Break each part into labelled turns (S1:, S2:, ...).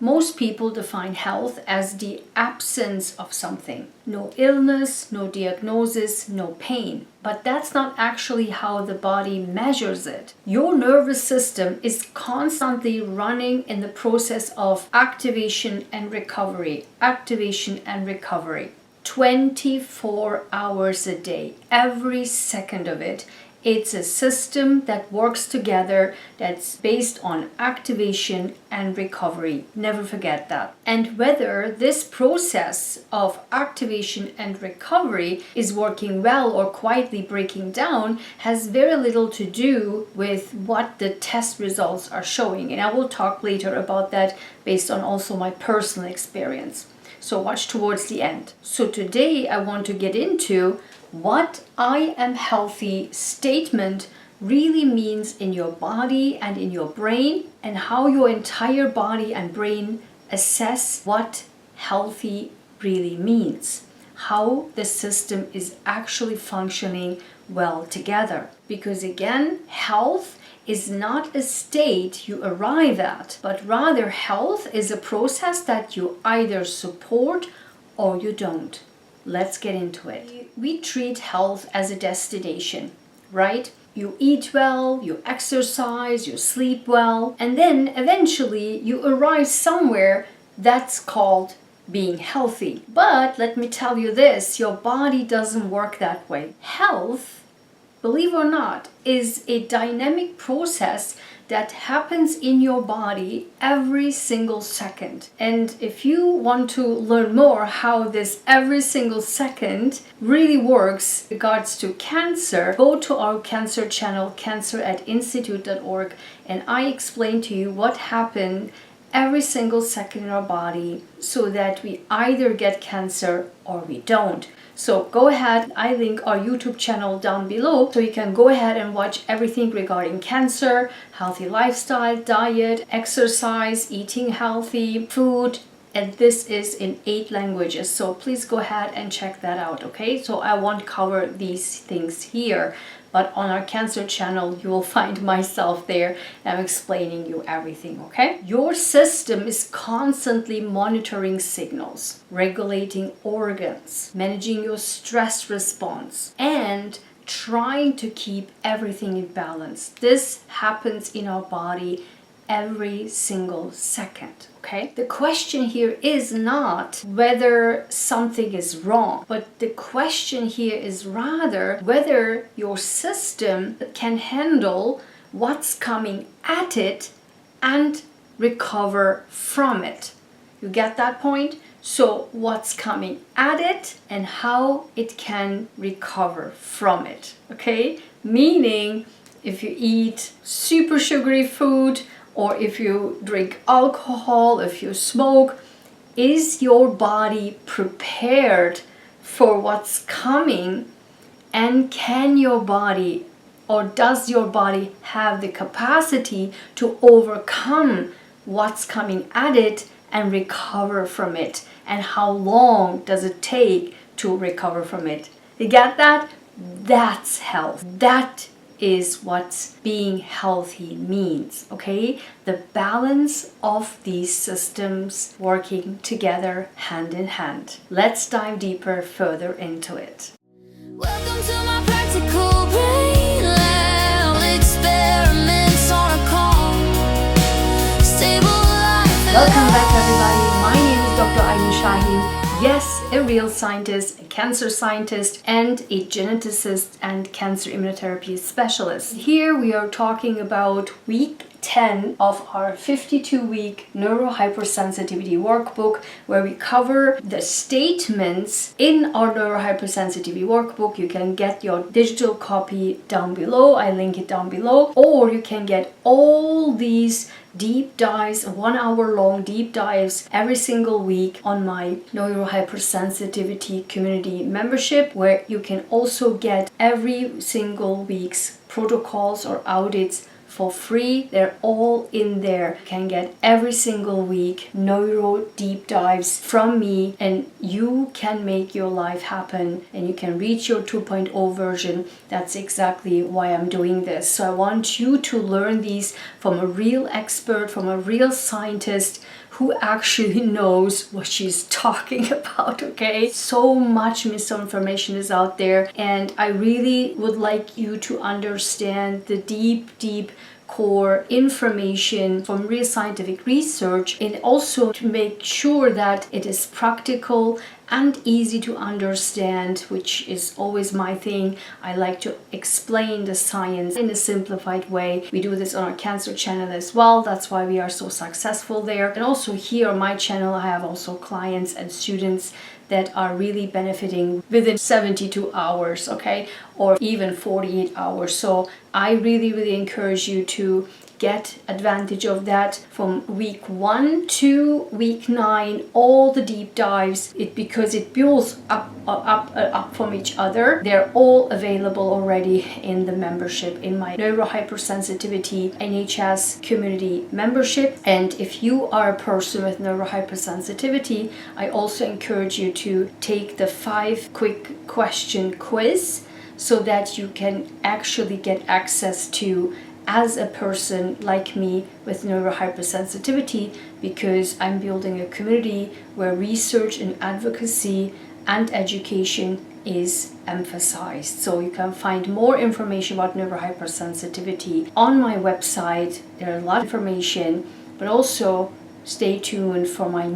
S1: Most people define health as the absence of something. No illness, no diagnosis, no pain. But that's not actually how the body measures it. Your nervous system is constantly running in the process of activation and recovery. Activation and recovery. 24 hours a day, every second of it. It's a system that works together, that's based on activation and recovery. Never forget that. And whether this process of activation and recovery is working well or quietly breaking down has very little to do with what the test results are showing. And I will talk later about that based on also my personal experience. So watch towards the end. So today I want to get into what I am healthy statement really means in your body and in your brain, and how your entire body and brain assess what healthy really means, how the system is actually functioning well together. Because again, health is not a state you arrive at, but rather health is a process that you either support or you don't. Let's get into it. We treat health as a destination, right? You eat well, you exercise, you sleep well, and then eventually you arrive somewhere that's called being healthy. But let me tell you this, your body doesn't work that way. Health, believe it or not, is a dynamic process that happens in your body every single second. And if you want to learn more how this every single second really works in regards to cancer, go to our cancer channel, cancer@institute.org, and I explain to you what happened every single second in our body so that we either get cancer or we don't. So go ahead, I link our YouTube channel down below so you can go ahead and watch everything regarding cancer, healthy lifestyle, diet, exercise, eating healthy, food, and this is in 8 languages. So please go ahead and check that out, okay? So I won't cover these things here, but on our cancer channel you will find myself there and I'm explaining you everything, okay? Your system is constantly monitoring signals, regulating organs, managing your stress response, and trying to keep everything in balance. This happens in our body every single second, okay? The question here is not whether something is wrong, but the question here is rather whether your system can handle what's coming at it and recover from it. You get that point? So what's coming at it and how it can recover from it, okay? Meaning, if you eat super sugary food, or if you drink alcohol, if you smoke, is your body prepared for what's coming? And can your body, or does your body have the capacity to overcome what's coming at it and recover from it? And how long does it take to recover from it? You get that? That's health. That is what being healthy means, okay? The balance of these systems working together hand in hand. Let's dive deeper further into it.
S2: Welcome to my practical brain lab experiments on a calm, stable life.
S1: Welcome back everybody, my name is Dr. Ayguen Sahin. Yes, a real scientist, a cancer scientist, and a geneticist and cancer immunotherapy specialist. Here we are talking about week 10 of our 52-week neurohypersensitivity workbook, where we cover the statements in our neurohypersensitivity workbook. You can get your digital copy down below, I link it down below, or you can get all these deep dives, 1 hour long deep dives every single week on my neurohypersensitivity community membership, where you can also get every single week's protocols or audits for free. They're all in there. You can get every single week neuro deep dives from me, and you can make your life happen and you can reach your 2.0 version. That's exactly why I'm doing this. So I want you to learn these from a real expert, from a real scientist who actually knows what she's talking about, okay? So much misinformation is out there, and I really would like you to understand the deep core information from real scientific research, and also to make sure that it is practical and easy to understand, which is always my thing. I like to explain the science in a simplified way. We do this on our cancer channel as well. That's why we are so successful there. And also here on my channel, I have also clients and students that are really benefiting within 72 hours, okay, or even 48 hours. So I really encourage you to get advantage of that from week 1 to week 9, all the deep dives, because it builds up from each other. They're all available already in the membership, in my neurohypersensitivity NHS community membership. And if you are a person with neurohypersensitivity, I also encourage you to take the 5 quick question quiz, so that you can actually get access to, as a person like me with neurohypersensitivity, because I'm building a community where research and advocacy and education is emphasized. So you can find more information about neurohypersensitivity on my website. There are a lot of information, but also stay tuned for my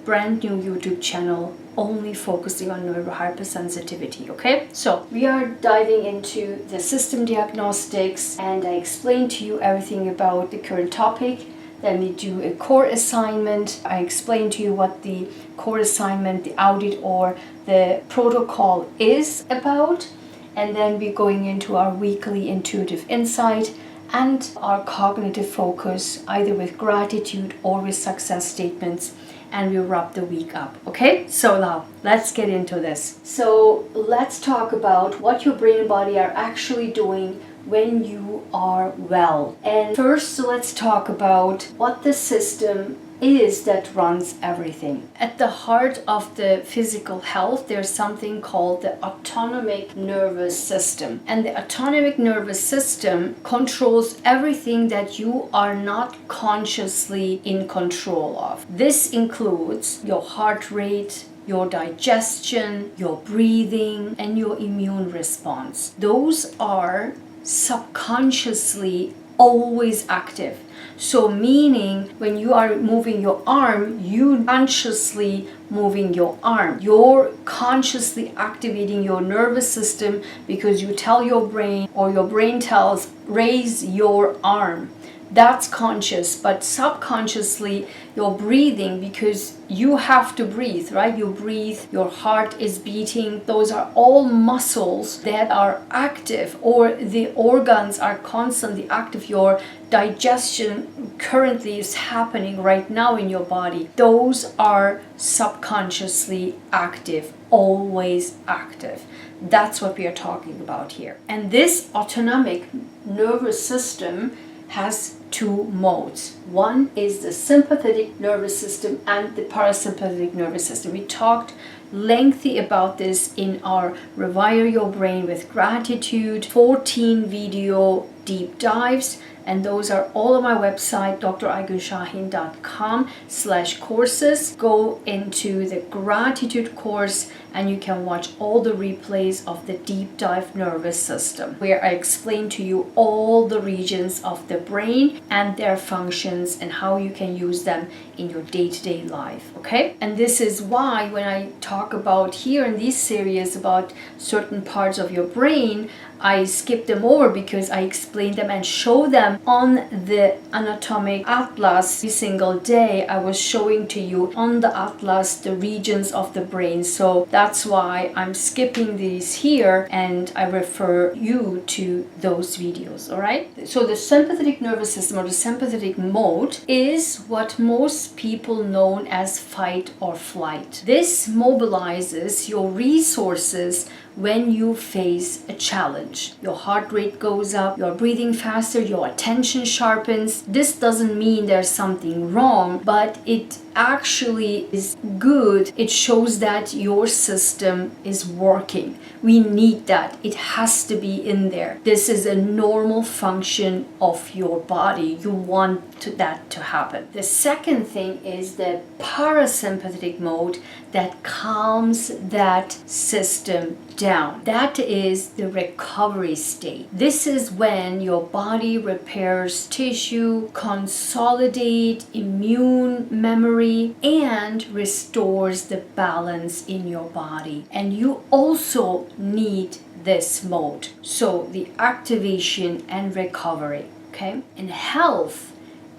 S1: brand new YouTube channel only focusing on neurohypersensitivity, okay? So we are diving into the system diagnostics, and I explained to you everything about the current topic. Then we do a core assignment. I explain to you what the core assignment, the audit, or the protocol is about. And then we're going into our weekly intuitive insight and our cognitive focus, either with gratitude or with success statements. And we'll wrap the week up, okay? So now, let's get into this. So let's talk about what your brain and body are actually doing when you are well. And first, let's talk about what the system is that runs everything. At the heart of the physical health, there's something called the autonomic nervous system. And the autonomic nervous system controls everything that you are not consciously in control of. This includes your heart rate, your digestion, your breathing, and your immune response. Those are subconsciously always active. So meaning when you are moving your arm, you consciously moving your arm. You're consciously activating your nervous system because you tell your brain, or your brain tells, raise your arm. That's conscious, but subconsciously you're breathing because you have to breathe, right? You breathe, your heart is beating. Those are all muscles that are active, or the organs are constantly active. Your digestion currently is happening right now in your body. Those are subconsciously active, always active. That's what we are talking about here. And this autonomic nervous system has 2 modes. One is the sympathetic nervous system and the parasympathetic nervous system. We talked lengthy about this in our Rewire Your Brain with Gratitude 14 video deep dives, and those are all on my website, draygushahin.com/courses. Go into the gratitude course and you can watch all the replays of the deep dive nervous system, where I explain to you all the regions of the brain and their functions and how you can use them in your day-to-day life, okay? And this is why when I talk about here in this series about certain parts of your brain, I skip them over because I explain them and show them on the anatomic atlas. Every single day I was showing to you on the atlas the regions of the brain. So that's why I'm skipping these here and I refer you to those videos, all right? So the sympathetic nervous system, or the sympathetic mode, is what most people know as fight or flight. This mobilizes your resources when you face a challenge. Your heart rate goes up, you're breathing faster, your attention sharpens. This doesn't mean there's something wrong, but it actually is good. It shows that your system is working. We need that. It has to be in there. This is a normal function of your body. You want that to happen. The second thing is the parasympathetic mode that calms that system down. That is the recovery state. This is when your body repairs tissue, consolidate immune memory, and restores the balance in your body. And you also need this mode. So the activation and recovery, okay? And health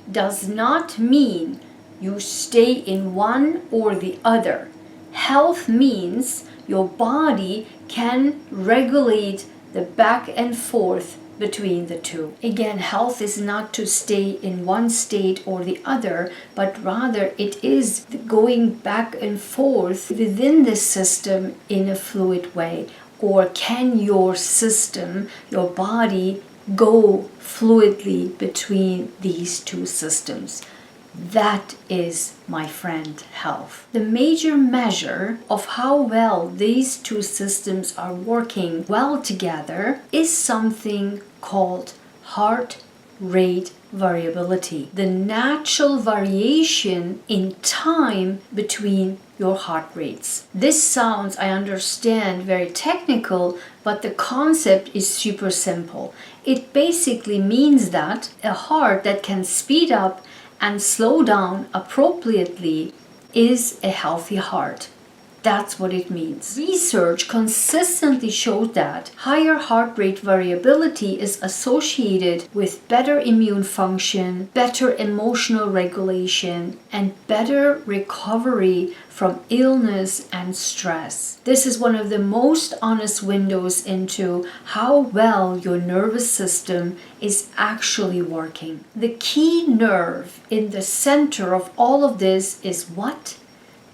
S1: does not mean you stay in one or the other. Health means your body can regulate the back and forth between the two. Again, health is not to stay in one state or the other, but rather it is going back and forth within the system in a fluid way. Or can your system, your body, go fluidly between these two systems? That is, my friend, health. The major measure of how well these two systems are working well together is something called heart rate variability, the natural variation in time between your heart rates. This sounds, I understand, very technical, but the concept is super simple. It basically means that a heart that can speed up and slow down appropriately is a healthy heart. That's what it means. Research consistently shows that higher heart rate variability is associated with better immune function, better emotional regulation, and better recovery from illness and stress. This is one of the most honest windows into how well your nervous system is actually working. The key nerve in the center of all of this is what?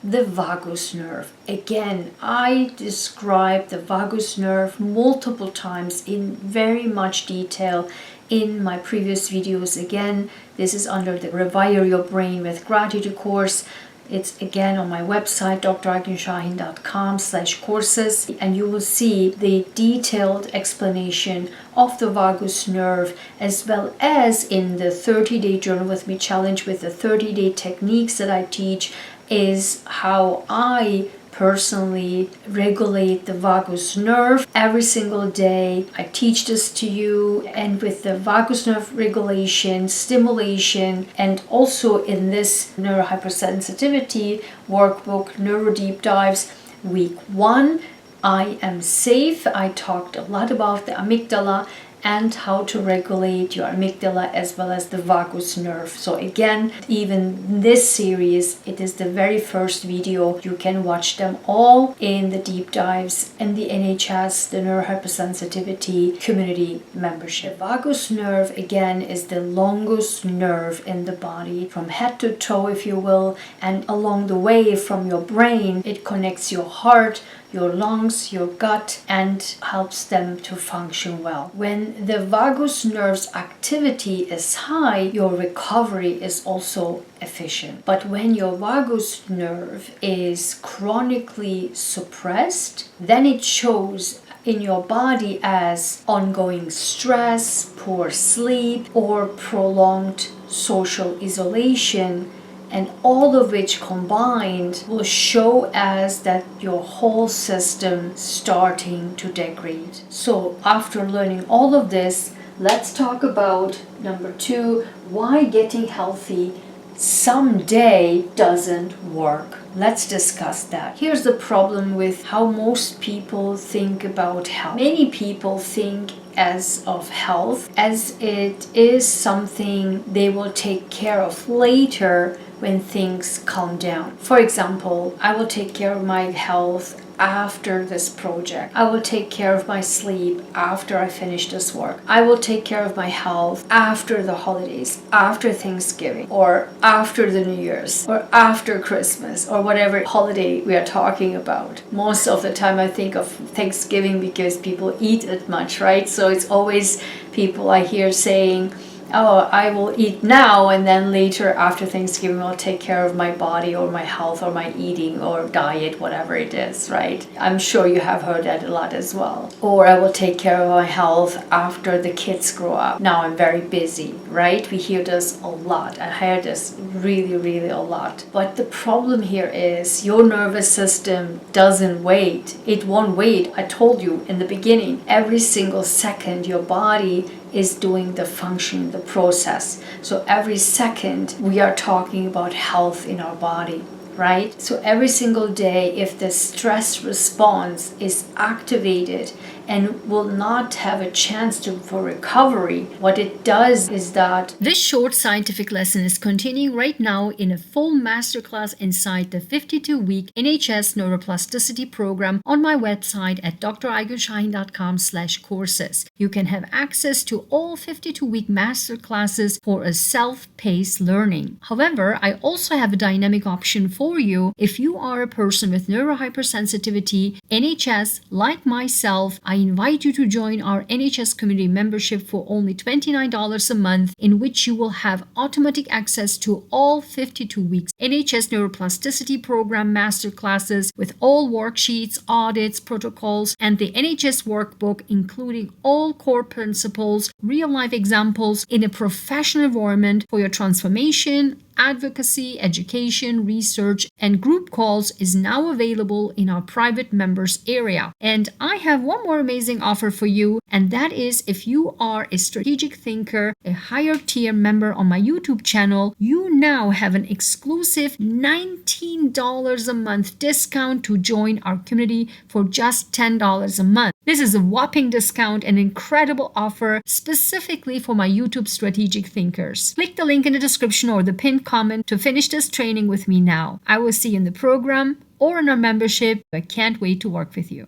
S1: The vagus nerve. Again, I described the vagus nerve multiple times in very much detail in my previous videos. Again, this is under the Rewire Your Brain with Gratitude course. It's again on my website, draygenshahin.com/courses, and you will see the detailed explanation of the vagus nerve, as well as in the 30-day Journal with Me challenge with the 30-day techniques that I teach, is how I personally regulate the vagus nerve every single day. I teach this to you, and with the vagus nerve regulation, stimulation, and also in this neurohypersensitivity workbook, Neuro Deep Dives, week 1, I am safe. I talked a lot about the amygdala and how to regulate your amygdala as well as the vagus nerve. So again, even this series, it is the very first video. You can watch them all in the deep dives and the NHS, the neurohypersensitivity community membership. Vagus nerve, again, is the longest nerve in the body, from head to toe, if you will, and along the way from your brain, it connects your heart, your lungs, your gut, and helps them to function well. When the vagus nerve's activity is high, your recovery is also efficient. But when your vagus nerve is chronically suppressed, then it shows in your body as ongoing stress, poor sleep, or prolonged social isolation, and all of which combined will show as that your whole system starting to degrade. So after learning all of this, let's talk about number 2, why getting healthy someday doesn't work. Let's discuss that. Here's the problem with how most people think about health. Many people think as of health as it is something they will take care of later when things calm down. For example, I will take care of my health after this project. I will take care of my sleep after I finish this work. I will take care of my health after the holidays, after Thanksgiving, or after the New Year's, or after Christmas, or whatever holiday we are talking about. Most of the time I think of Thanksgiving because people eat it much, right? So it's always people I hear saying, oh, I will eat now and then later after Thanksgiving I'll take care of my body or my health or my eating or diet, whatever it is, right? I'm sure you have heard that a lot as well. Or I will take care of my health after the kids grow up. Now I'm very busy, right? We hear this a lot. I hear this really, really a lot. But the problem here is your nervous system doesn't wait. It won't wait. I told you in the beginning, every single second your body is doing the function, the process. So every second we are talking about health in our body, right? So every single day, if the stress response is activated and will not have a chance for recovery, what it does is that this short scientific lesson is continuing right now in a full masterclass inside the 52-week NHS Neuroplasticity program on my website at draygenshahin.com/courses. You can have access to all 52-week masterclasses for a self-paced learning. However, I also have a dynamic option for you if you are a person with neurohypersensitivity, NHS, like myself. I invite you to join our NHS community membership for only $29 a month, in which you will have automatic access to all 52 weeks NHS Neuroplasticity program masterclasses with all worksheets, audits, protocols, and the NHS workbook, including all core principles, real-life examples in a professional environment for your transformation, advocacy, education, research, and group calls is now available in our private members area. And I have one more amazing offer for you, and that is if you are a strategic thinker, a higher tier member on my YouTube channel, you now have an exclusive $19 a month discount to join our community for just $10 a month. This is a whopping discount, an incredible offer specifically for my YouTube strategic thinkers. Click the link in the description or the pinned comment to finish this training with me now. I will see you in the program or in our membership. I can't wait to work with you.